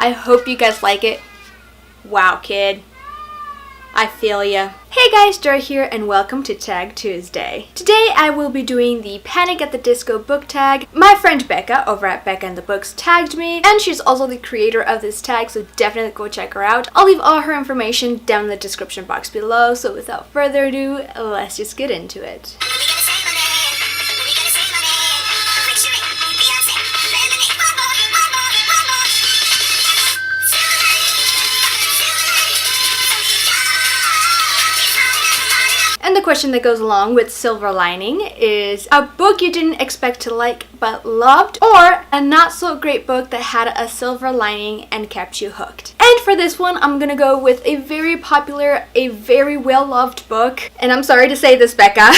I hope you guys like it. Wow, kid. I feel ya. Hey guys, Dora here and welcome to Tag Tuesday. Today I will be doing the Panic at the Disco book tag. My friend Becca over at Becca and the Books tagged me, and she's also the creator of this tag, so definitely go check her out. I'll leave all her information down in the description box below, so without further ado, let's just get into it. And the question that goes along with silver lining is a book you didn't expect to like but loved, or a not so great book that had a silver lining and kept you hooked. And for this one, I'm gonna go with a very popular, a very well-loved book. And I'm sorry to say this, Becca,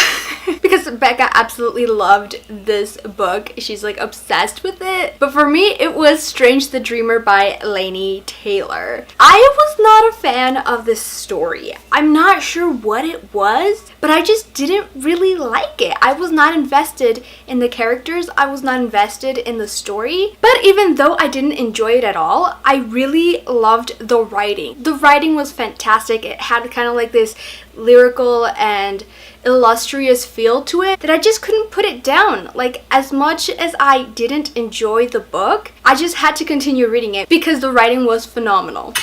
because Becca absolutely loved this book. She's like obsessed with it. But for me, it was Strange the Dreamer by Laini Taylor. I was not a fan of this story. I'm not sure what it was, but I just didn't really like it. I was not invested in the characters. I was not invested in the story. But even though I didn't enjoy it at all, I really loved the writing. The writing was fantastic. It had kind of like this lyrical and illustrious feel to it that I just couldn't put it down. Like, as much as I didn't enjoy the book, I just had to continue reading it because the writing was phenomenal.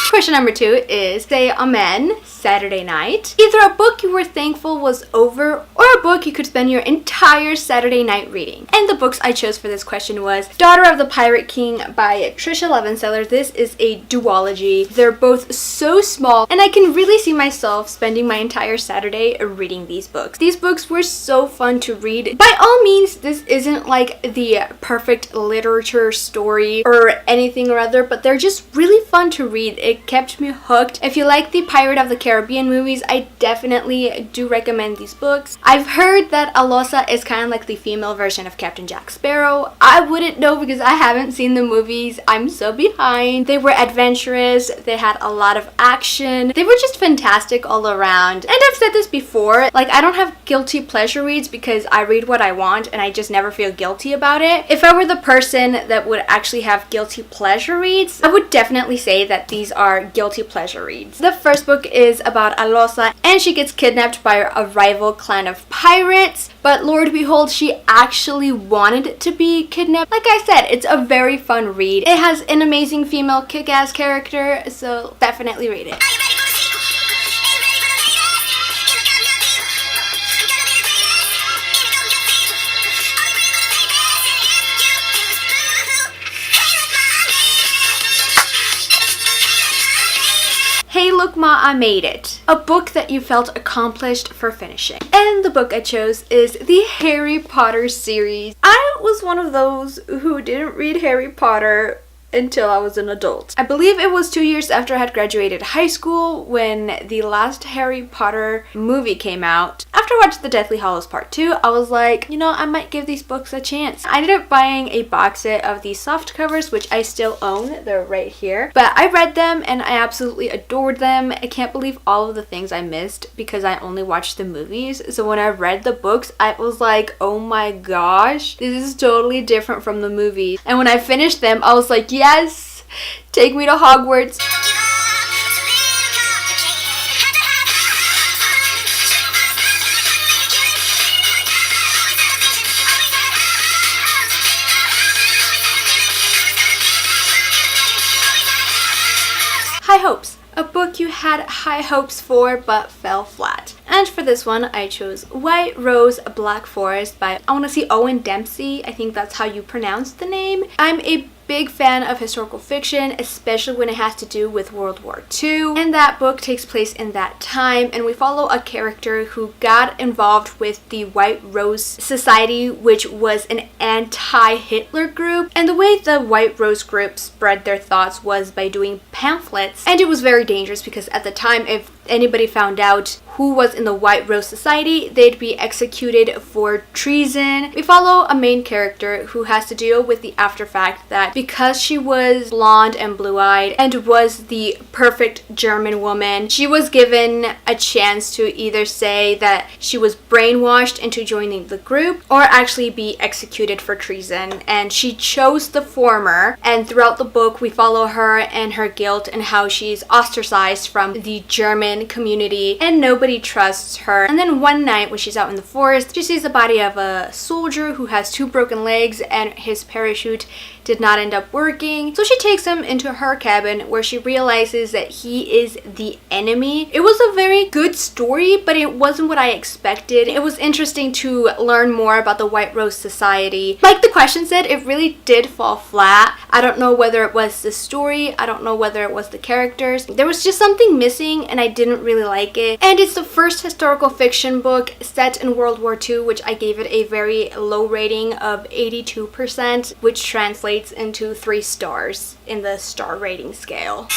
Question number 2 is say amen Saturday night. Either a book you were thankful was over or a book you could spend your entire Saturday night reading. And the books I chose for this question was Daughter of the Pirate King by Trisha Levenseller. This is a duology. They're both so small and I can really see myself spending my entire Saturday reading these books. These books were so fun to read. By all means, this isn't like the perfect literature story or anything or other, but they're just really fun to read. It kept me hooked. If you like the Pirate of the Caribbean movies, I definitely do recommend these books. I've heard that Alosa is kind of like the female version of Captain Jack Sparrow. I wouldn't know because I haven't seen the movies. I'm so behind. They were adventurous. They had a lot of action. They were just fantastic all around. And I've said this before, like I don't have guilty pleasure reads because I read what I want and I just never feel guilty about it. If I were the person that would actually have guilty pleasure reads, I would definitely say that these are guilty pleasure reads. The first book is about Alosa and she gets kidnapped by a rival clan of pirates, but Lord behold, she actually wanted to be kidnapped. Like I said, it's a very fun read. It has an amazing female kick-ass character, so definitely read it. Hey look ma, I made it. A book that you felt accomplished for finishing. And the book I chose is the Harry Potter series. I was one of those who didn't read Harry Potter until I was an adult. I believe it was 2 years after I had graduated high school when the last Harry Potter movie came out. After I watched The Deathly Hallows Part 2, I was like, you know, I might give these books a chance. I ended up buying a box set of these soft covers, which I still own. They're right here. But I read them and I absolutely adored them. I can't believe all of the things I missed because I only watched the movies. So when I read the books, I was like, oh my gosh, this is totally different from the movies. And when I finished them, I was like, yes, take me to Hogwarts. High Hopes, a book you had high hopes for but fell flat. And for this one, I chose White Rose, Black Forest by, I want to say Owen Dempsey. I think that's how you pronounce the name. I'm a big fan of historical fiction, especially when it has to do with World War II. And that book takes place in that time, and we follow a character who got involved with the White Rose Society, which was an anti-Hitler group. And the way the White Rose group spread their thoughts was by doing pamphlets. And it was very dangerous because at the time, if anybody found out who was in the White Rose Society, they'd be executed for treason. We follow a main character who has to deal with the after fact that because she was blonde and blue-eyed and was the perfect German woman, she was given a chance to either say that she was brainwashed into joining the group or actually be executed for treason, and she chose the former. And throughout the book we follow her and her guilt and how she's ostracized from the German community and nobody trusts her. And then one night when she's out in the forest, she sees the body of a soldier who has 2 broken legs and his parachute did not end up working. So she takes him into her cabin where she realizes that he is the enemy. It was a very good story, but it wasn't what I expected. It was interesting to learn more about the White Rose Society. Like the question said, it really did fall flat. I don't know whether it was the story, I don't know whether it was the characters. There was just something missing and I didn't really like it. And it's the first historical fiction book set in World War II, which I gave it a very low rating of 82%, which translates into 3 stars in the star rating scale.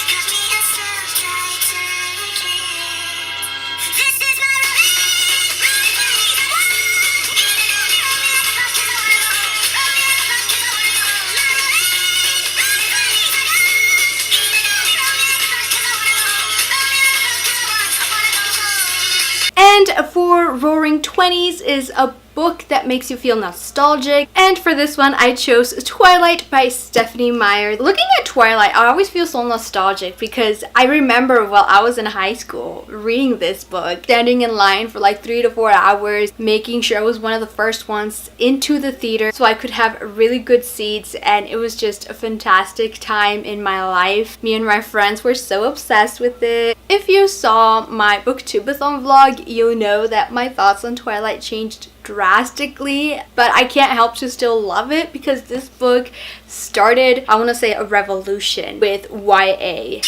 And for Roaring Twenties is a book that makes you feel nostalgic, and for this one I chose Twilight by Stephenie Meyer. Looking at Twilight, I always feel so nostalgic because I remember while I was in high school reading this book, standing in line for like 3 to 4 hours, making sure I was one of the first ones into the theater so I could have really good seats, and it was just a fantastic time in my life. Me and my friends were so obsessed with it. If you saw my booktubeathon vlog, you'll know that my thoughts on Twilight changed drastically, but I can't help to still love it because this book started, I want to say, a revolution with YA.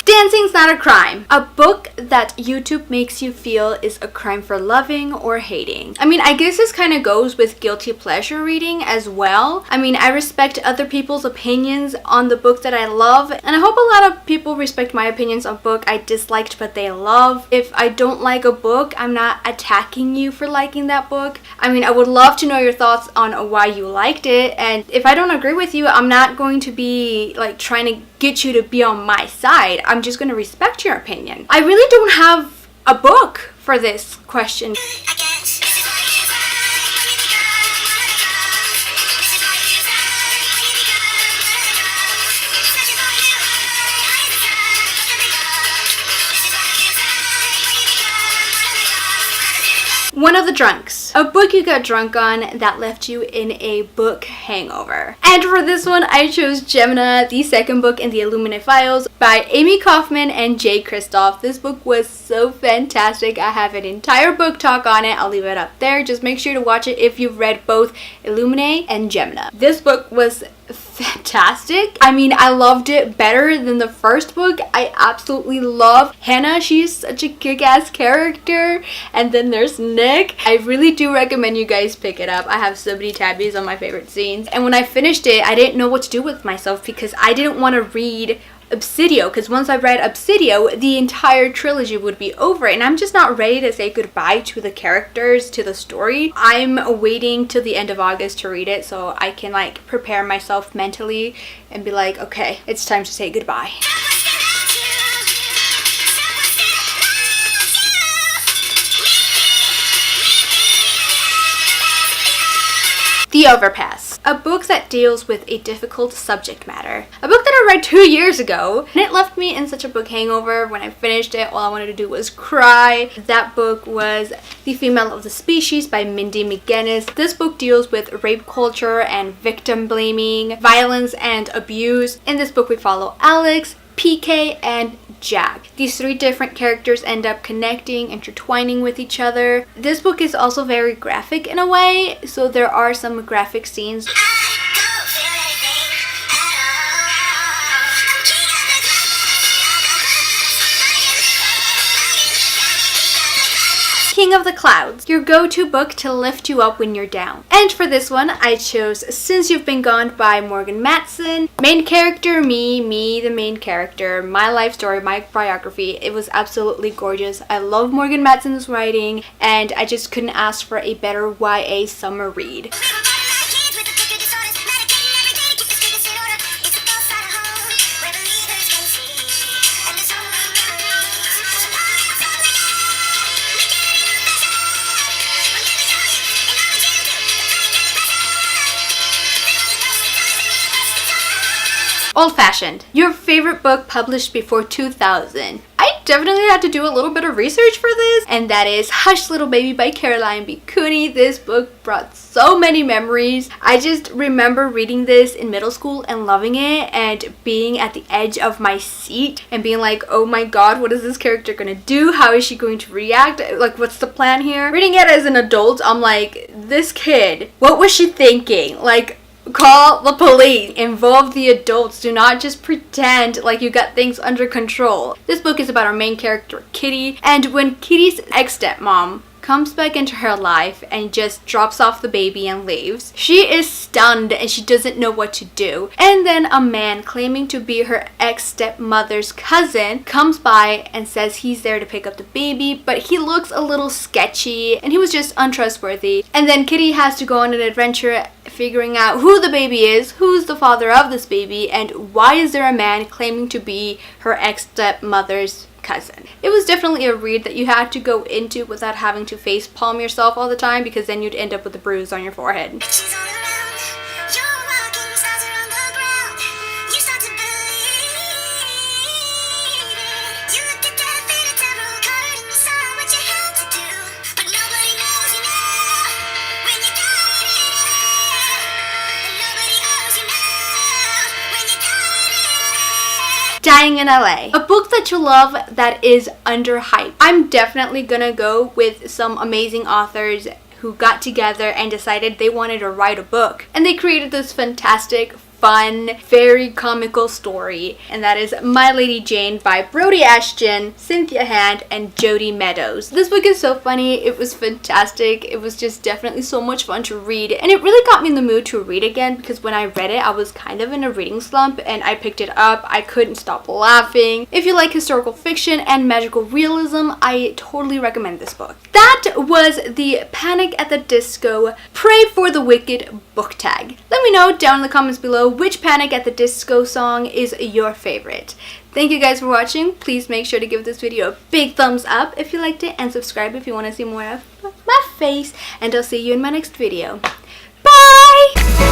Dancing's Not a Crime. A book that YouTube makes you feel is a crime for loving or hating. I mean, I guess this kind of goes with guilty pleasure reading as well. I mean, I respect other people's opinions on the book that I love, and I hope a lot of people respect my opinions on book I disliked but they love. If I don't like a book, I'm not attacking you for liking that book. I mean, I would love to know your thoughts on why you liked it, and if I don't agree with you, I'm not going to be like trying to get you to be on my side. I'm just going to respect your opinion. I really don't have a book for this question. One of the Drunks. A book you got drunk on that left you in a book hangover. And for this one, I chose Gemina, the second book in the Illuminae Files by Amy Kaufman and Jay Kristoff. This book was so fantastic. I have an entire book talk on it. I'll leave it up there. Just make sure to watch it if you've read both Illuminae and Gemina. This book was fantastic. I mean, I loved it better than the first book. I absolutely love Hannah. She's such a kick-ass character. And then there's Nick. I really do recommend you guys pick it up. I have so many tabbies on my favorite scenes. And when I finished it, I didn't know what to do with myself because I didn't want to read Obsidio, because once I read Obsidio, the entire trilogy would be over, and I'm just not ready to say goodbye to the characters, to the story. I'm waiting till the end of August to read it so I can like prepare myself mentally and be like, okay, it's time to say goodbye. The Overpass. A book that deals with a difficult subject matter. A book that I read 2 years ago, and it left me in such a book hangover. When I finished it, all I wanted to do was cry. That book was The Female of the Species by Mindy McGinnis. This book deals with rape culture and victim blaming, violence and abuse. In this book we follow Alex, PK, and Jack. These 3 different characters end up connecting, intertwining with each other. This book is also very graphic in a way, so there are some graphic scenes. King of the Clouds, your go-to book to lift you up when you're down. And for this one, I chose Since You've Been Gone by Morgan Matson. Main character, me, the main character, my life story, my biography. It was absolutely gorgeous. I love Morgan Matson's writing, and I just couldn't ask for a better YA summer read. Old-fashioned, your favorite book published before 2000. I definitely had to do a little bit of research for this, and that is Hush Little Baby by Caroline B. Cooney. This book brought so many memories. I just remember reading this in middle school and loving it and being at the edge of my seat and being like, oh my god, what is this character gonna do? How is she going to react? Like, what's the plan here? Reading it as an adult, I'm like, this kid, what was she thinking? Like, call the police. Involve the adults. Do not just pretend like you got things under control. This book is about our main character, Kitty, and when Kitty's ex-stepmom comes back into her life and just drops off the baby and leaves, she is stunned and she doesn't know what to do. And then a man claiming to be her ex-stepmother's cousin comes by and says he's there to pick up the baby, but he looks a little sketchy and he was just untrustworthy. And then Kitty has to go on an adventure figuring out who the baby is, who's the father of this baby, and why is there a man claiming to be her ex-stepmother's cousin. It was definitely a read that you had to go into without having to face palm yourself all the time, because then you'd end up with a bruise on your forehead. Dying in LA, a book that you love that is underhyped. I'm definitely gonna go with some amazing authors who got together and decided they wanted to write a book, and they created this fantastic, fun, very comical story, and that is My Lady Jane by Brody Ashton, Cynthia Hand, and Jody Meadows. This book is so funny. It was fantastic. It was just definitely so much fun to read, and it really got me in the mood to read again, because when I read it, I was kind of in a reading slump, and I picked it up. I couldn't stop laughing. If you like historical fiction and magical realism, I totally recommend this book. That was the Panic at the Disco Pray for the Wicked book tag. Let me know down in the comments below which Panic at the Disco song is your favorite. Thank you guys for watching. Please make sure to give this video a big thumbs up if you liked it, and subscribe if you want to see more of my face, and I'll see you in my next video. Bye!